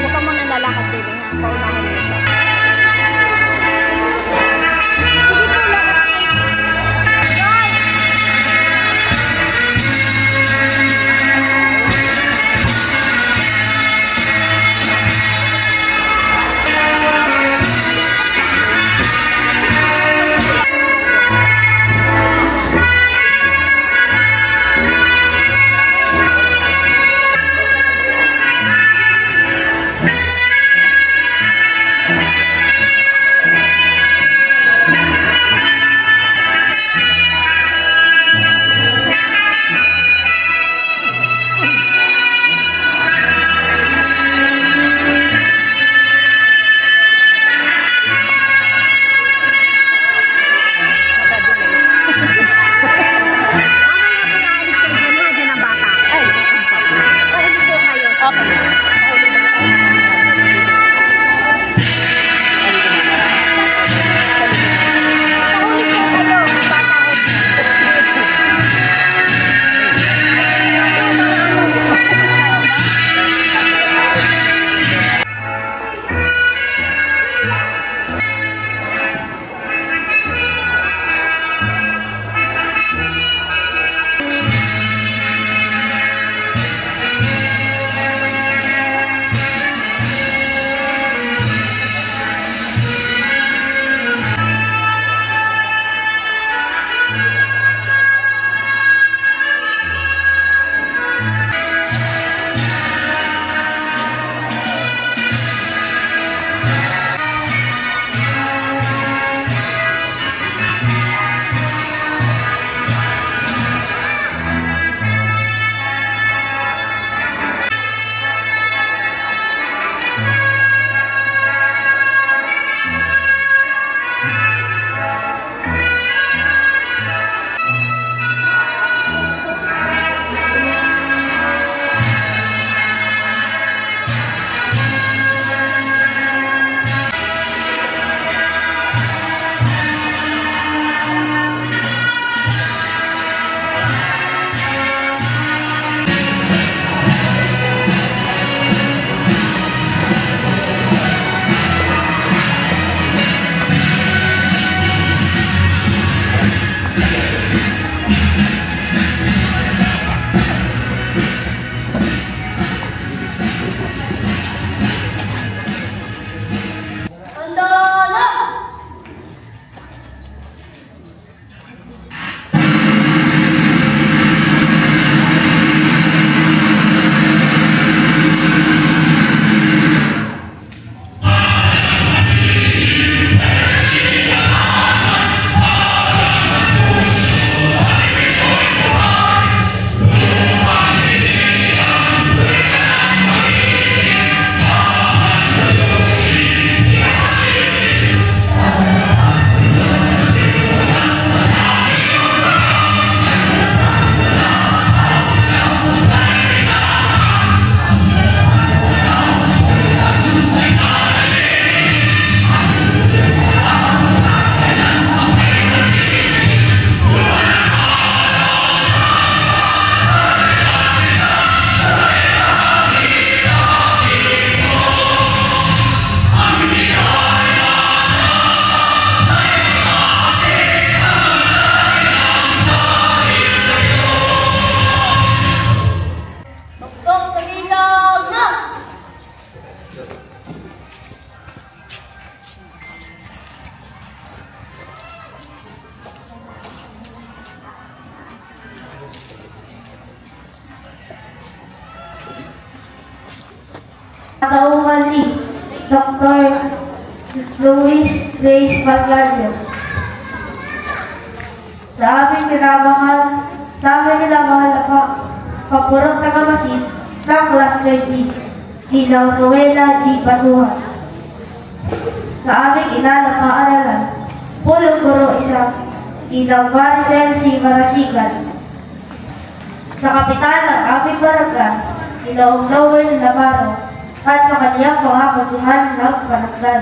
Subukan mo na lalakad din, ha? Paunahan mo siya. Naumali, Dr. Luis Grace Valgario. Sa aming minamahal na kapurang tagamasid ng Class 20, Ilaw Noela Di Batuhan. Sa aming ina ng paaralan, Pulong Guro Isang, Ilaw Maricel C. Marasigan. Sa kapitan ng aming barangay, Ilaw Noel Navarro, at sa kaniyang mga katuhan ng barangay.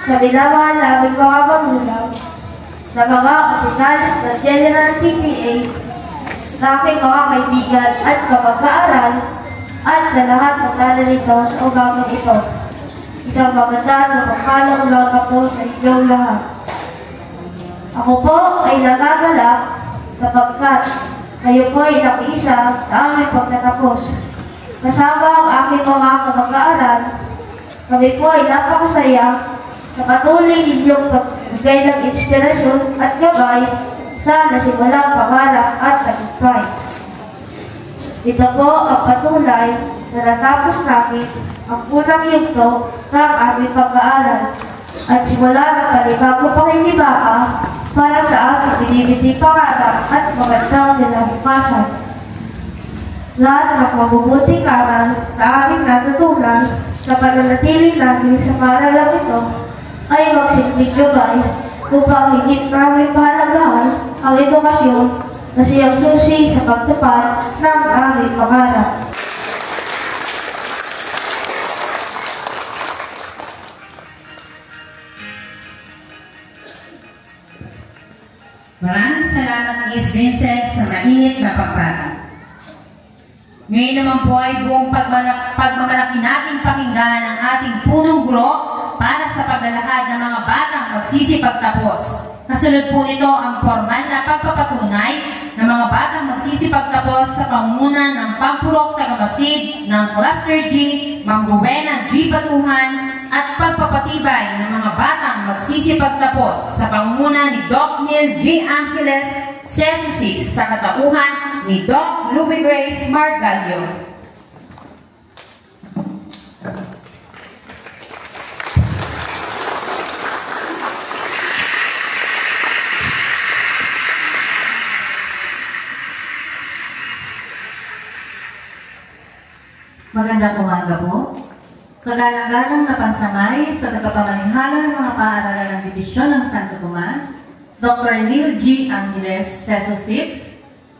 Sa binamahal naming mga magulang, na mga opisyalis ng General PTA, na aking mga kaibigan at kapag-aaral, at sa lahat ng nanalito sa umagang ito. Isang magandang na pagpalang umaga po sa inyong lahat. Ako po ay nagagalak sapagkat kayo po ay nakiisa sa aming pagtatapos. Kasama ang aking mga kamag-aaral, kami po ay napakasaya sa patuloy ninyong pagbigay ng inspirasyon at gabay sa nasimulang pangarap at tagumpay. Ito po ang patunay na natapos natin ang unang yugto ng aming pag-aaral at simula ng panibagong pakikibaka para sa ating binibiting pangarap at magandang kinabukasan. Lahat ng mabubuting aral na aming natutunan sa pananatiling natin sa paaralang ito ay magsilbing gabay upang higit namin pahalagahan ang edukasyon na siyang susi sa pagtupad ng aming pangarap. Maraming salamat, Miss Vincent, sa mainit na pagpapala. Ngayon naman po ay buong pagmamalaki nating pakinggan ang ating punong guro para sa paglalahad ng mga batang magsisipagtapos. Kasunod po nito ang formal na pagpapatunay ng mga batang magsisipagtapos sa pangunguna ng Pampurok Tagamasid ng Cluster G, Ma'am Rowena G. Batuhan, at pagpapatibay ng mga batang magsisipagtapos sa pangunguna ni Doc Neil G. Angeles, Sesusis, sa katauhan ni Doc Louie Grace Margallo. Magandang umaga po. Kagalang-galang na pansangay sa tagapamanihala ng mga paaralan ng Dibisyon ng Santo Tomas, Dr. Neil G. Angeles, Seso 6,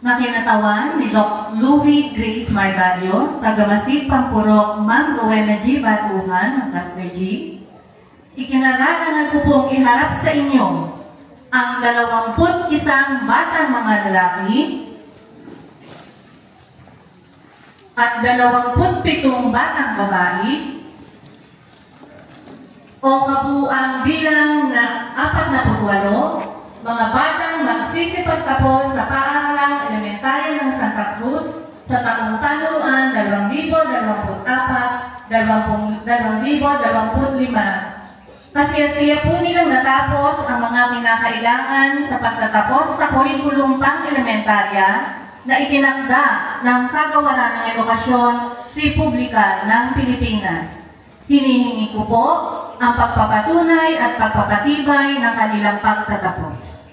na kinatawan ni Dr. Louie Grace Margallo, Tagamasid, Pampurok, Ma'am Rowena G. Batuhan, ng Cluster G. Ikinararangan ko pong iharap sa inyo ang 21 batang mga lalaki at 27 batang babae o kabuuang bilang na 48 mga batang magsisipagtapos sa paaralang elementarya ng Santa Cruz sa taong panuan 2024-2025. Kasiyasiya po nilang natapos ang mga kinakailangan sa pagtatapos sa kurikulum pang-elementarya na itinakda ng Kagawaran ng Edukasyon, Republika ng Pilipinas. Hinihingi ko po ang pagpapatunay at pagpapatibay ng kanilang pagtatapos.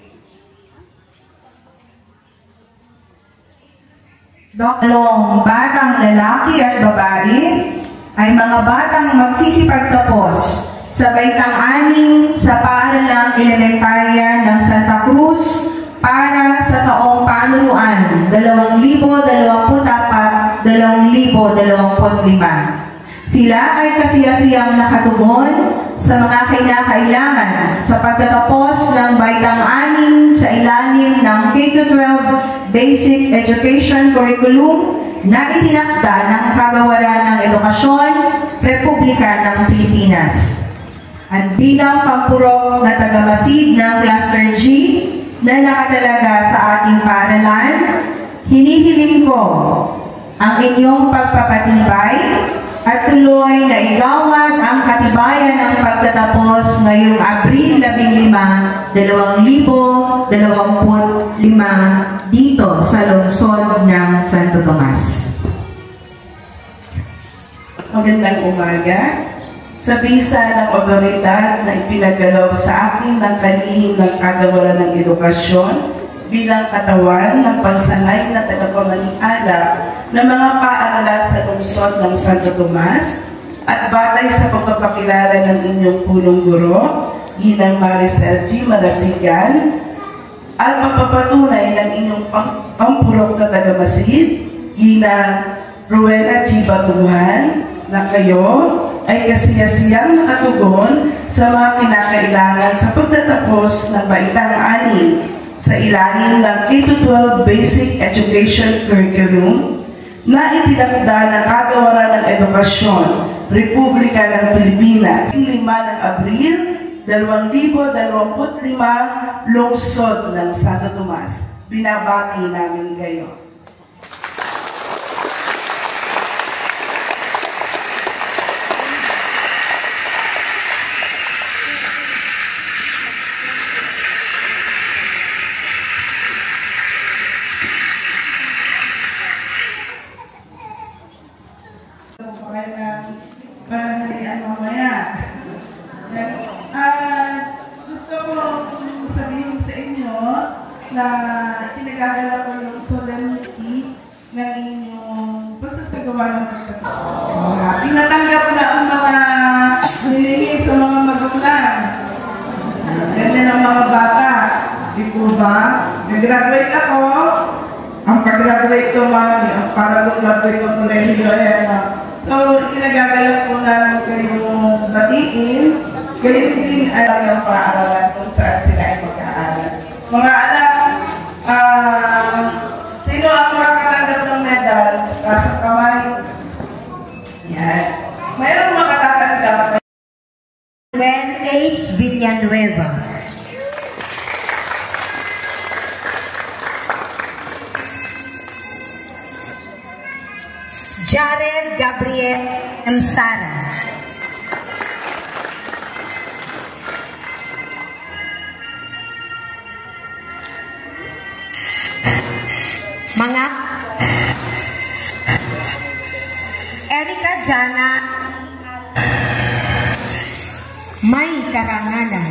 Dalawang batang lalaki at babae ay mga batang magsisipagtapos sa baitang 6 sa paaralang elementarya ng Santa Cruz para sa taong panunuan 2024-2025. Sila ay kasiyasiyang nakatugon sa mga kinakailangan sa pagtatapos ng baitang 6 sa ilalim ng K-12 Basic Education Curriculum na itinakda ng Kagawaran ng Edukasyon, Republika ng Pilipinas. At bilang pampurok na tagamasid ng Cluster G na nakatalaga sa ating paaralan, hinihiling ko ang inyong pagpapatibay at tuloy na igawad ang katibayan ng pagtatapos ngayong Abril 15, 2025 dito sa lungsod ng Santo Tomas. Magandang umaga. Sa bisa ng otoridad na ipinagalaw sa akin ng kalihim ng Kagawaran ng Edukasyon bilang katawan ng pansangay na tagapamanihala ng mga paaralan sa lungsod ng Santo Tomas at batay sa pagpapakilala ng inyong punong guro, Ginang Maricel G. Marasigan, at pagpapatunay ng inyong pampurok na tagamasid, Ginang Rowena G. Batuhan, na kayo ay kasiyasiyang nakatugon sa mga kinakailangan sa pagtatapos ng baitang 6 sa ilalim ng K-12 Basic Education Curriculum na itinakda ng Kagawaran ng Edukasyon, Republika ng Pilipinas, 5 ng Abril, 2025, lungsod ng Santo Tomas. Binabati namin kayo. Gusto ko sabihin sa inyo na pinagagala ko yung solemnity ng inyong pagsasagawa ng pagtatapos. Pinatanggap na ang mga nilingi sa mga magulang. Ganyan ang mga bata. Di po ba? Nag-graduate ako. Ang pag-graduate ko, mami, ang parang graduate ko ng religiyo. So, pinagagala ko na kayong batiin. Ganyan din alam yung paaralan kung saan sila ay mag-aaral. Mga anak, sino ang makatanggap ng medal sa kamay? Yan. Mayroong makatatanggap. Manuel H. Villanueva. Jared Gabriel M. Sara. Mga Erika Jana May Karangalan.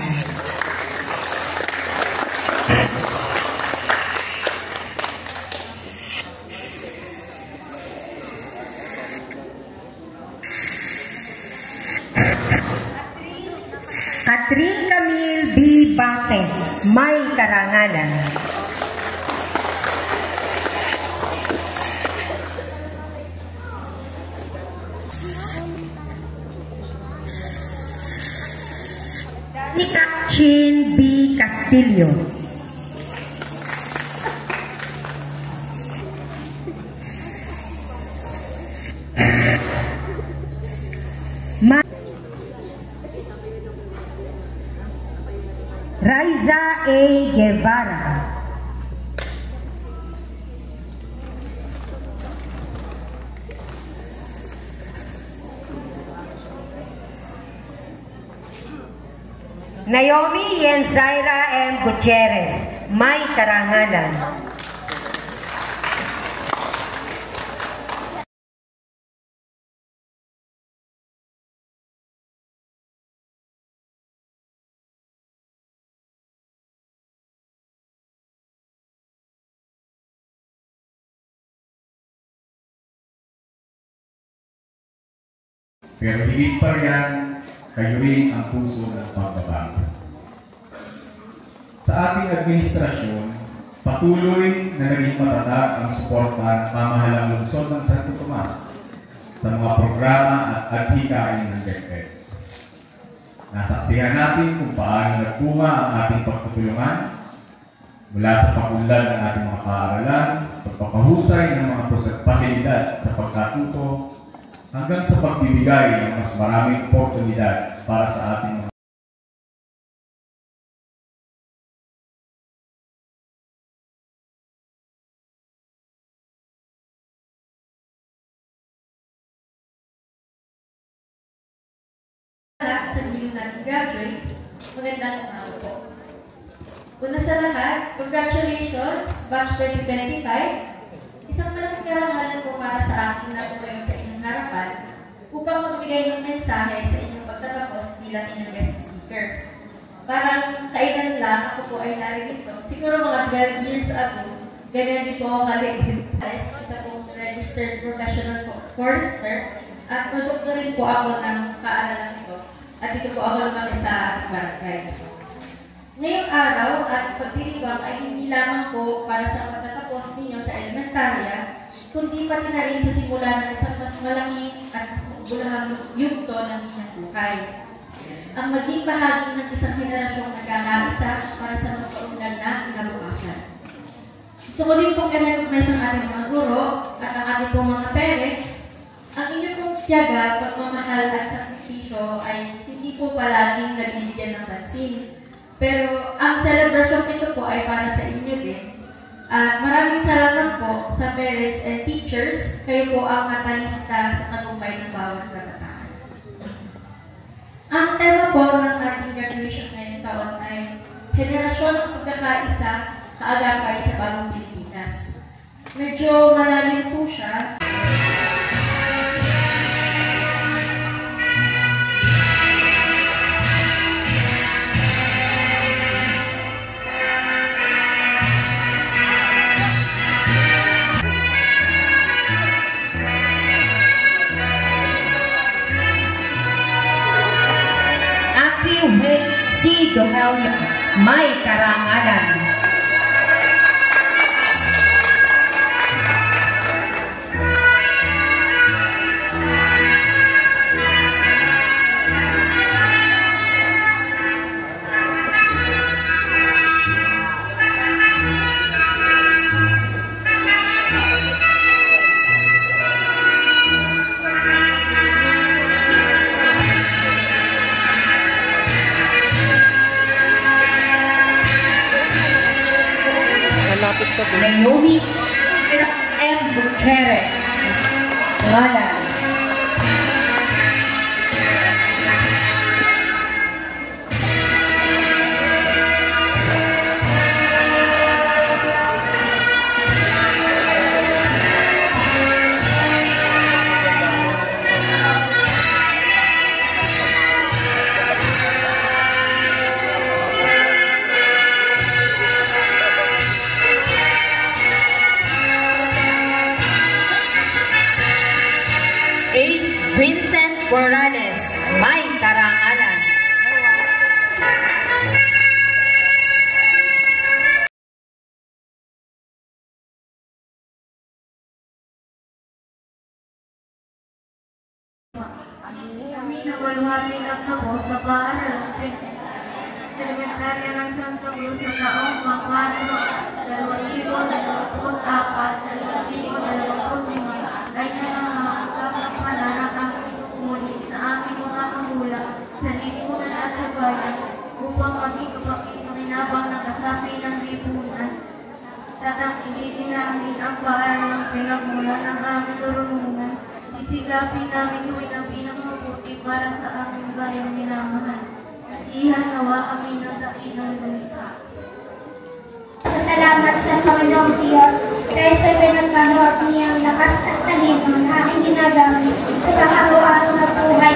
Catherine Camille B. Base May Karangalan. Chin B. Castillo. Raiza A. Guevara. Naomi Yenzaira M. Gutierrez, May Karangalan. Pero higit pa riyan, kayo rin ang puso ng pagbabago. Sa ating administrasyon, patuloy na naging matatag ang suporta ng pamahalang lungsod ng Santo Tomas sa mga programa at adhikain ng DepEd. Nasaksihan natin kung paano nagbunga ang ating pagtutulungan mula sa pagunlad ng ating mga paaralan, pagpapahusay ng mga pasilidad sa pagkatuto, hanggang sa pagbibigay ng mas maraming oportunidad para sa ating mga sa inyong nating graduates, magandang umaga po. Una sa lahat, congratulations, Batch 2025. Isang malaking karangalan po para sa akin na tumayo sa inyong harapan upang magbigay ng mensahe sa inyong pagtatapos bilang inyong guest speaker. Parang kailan lang ako po ay narito. Siguro mga 12 years ago, ganyan din po ako kaligid. Isa pong registered professional forester at produkto rin po ako ng paaralan ito. At dito po ako lumaki sa ating barangay. Ngayong araw at pagtitiwang ay hindi lamang po para sa pagtatapos ninyo sa elementarya, kundi pati na rin sa simula ng isang mas malaki at mas magulahang yugto ng inyong buhay. Ang maging bahagi ng isang henerasyong nagkakaisa para sa mas kaunlad na kinabukasan. Gusto ko din pong i-recognize ang ating mga guro at ang ating pong mga parents. Ang inyong pong tiyaga, pagmamahal at sakripisyo ay hindi po palaging nabibigyan ng pansin. Pero ang celebration nito po ay para sa inyo din. At maraming salamat po sa parents and teachers. Kayo po ang katalista sa tagumpay ng bawat kabataan. Ang tema po ng ating graduation ngayong taon ay Henerasyon ng Pagkakaisa, Kaagapay sa Bagong Pilipinas. Medyo malalim po siya. Si Dohelio, may karangalan. Naomi M. Buchere. Ngalan. Vincent Morales, may karangalan. Kami nawaluhating at ako sa paaral Elementarya ng Santa Cruz sa taong 2024 ay nanangapangalan ang muli sa aming mga magulang sa lipunan at sa bayan upang maging kapakinabang ng kasapi ng lipunan. Tatangkilitin namin ang paaral ng pinagmulan ng aming turunungan. Sisigapin namin gawin ang pinakamabuti para sa aming bayang minamahal. Kasihan nawa kami ng dakilang lumika. Salamat sa Panginoong Diyos dahil sa pinagkaluwag niyang lakas at talino na aming ginagamit sa pang-araw-araw na buhay